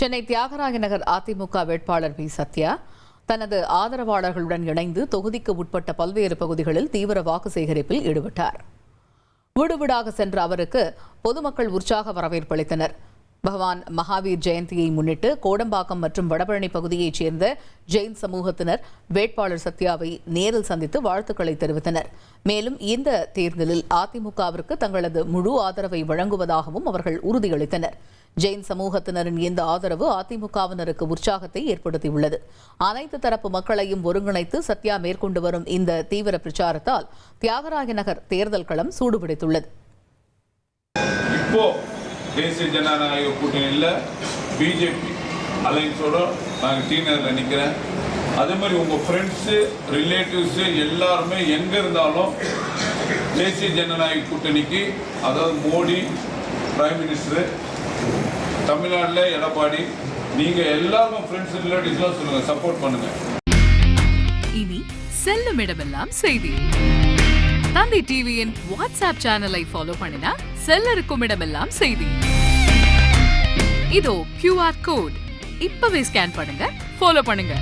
சென்னை தியாகராய நகர் அதிமுக வேட்பாளர் வி. சத்யா தனது ஆதரவாளர்களுடன் இணைந்து தொகுதிக்கு உட்பட்ட பல்வேறு பகுதிகளில் தீவிர வாக்கு சேகரிப்பில் ஈடுபட்டார். வீடு வீடாக சென்ற அவருக்கு பொதுமக்கள் உற்சாக வரவேற்பு அளித்தனர். பகவான் மகாவீர் ஜெயந்தியை முன்னிட்டு கோடம்பாக்கம் மற்றும் வடபழனி பகுதியைச் சேர்ந்த ஜெயின் சமூகத்தினர் வேட்பாளர் சத்யாவை நேரில் சந்தித்து வாழ்த்துக்களை தெரிவித்தனர். மேலும் இந்த தேர்தலில் அதிமுகவிற்கு தங்களது முழு ஆதரவை வழங்குவதாகவும் அவர்கள் உறுதியளித்தனர். ஜெயின் சமூகத்தினரின் இந்த ஆதரவு அதிமுகவினருக்கு உற்சாகத்தை ஏற்படுத்தியுள்ளது. அனைத்து தரப்பு மக்களையும் ஒருங்கிணைத்து சத்யா மேற்கொண்டு வரும் இந்த தீவிர பிரச்சாரத்தால் தியாகராய நகர் தேர்தல் களம் சூடுபிடித்துள்ளது. தேசிய ஜனநாயக கூட்டணியில் பிஜேபி அலைன்ஸோட நாங்கள் டீனரில் நிற்கிறேன். அதே மாதிரி உங்கள் ஃப்ரெண்ட்ஸு ரிலேட்டிவ்ஸு எல்லாருமே எங்கே இருந்தாலும் தேசிய ஜனநாயக கூட்டணிக்கு, அதாவது மோடி பிரைம் மினிஸ்டரு, தமிழ்நாட்டில் எடப்பாடி, நீங்கள் எல்லாரும் ஃப்ரெண்ட்ஸ் ரிலேட்டிவ்ஸ்லாம் சொல்லுங்கள், சப்போர்ட் பண்ணுங்கள். இனி செல்லும் இடமெல்லாம் செய்தி. தந்தி டிவியின் வாட்ஸ்அப் சேனலை ஃபாலோ பண்ணினா செல்ல இருக்கும் இடமெல்லாம் செய்தி. இதோ QR கோட் இப்பவே ஸ்கேன் பண்ணுங்க, ஃபாலோ பண்ணுங்க.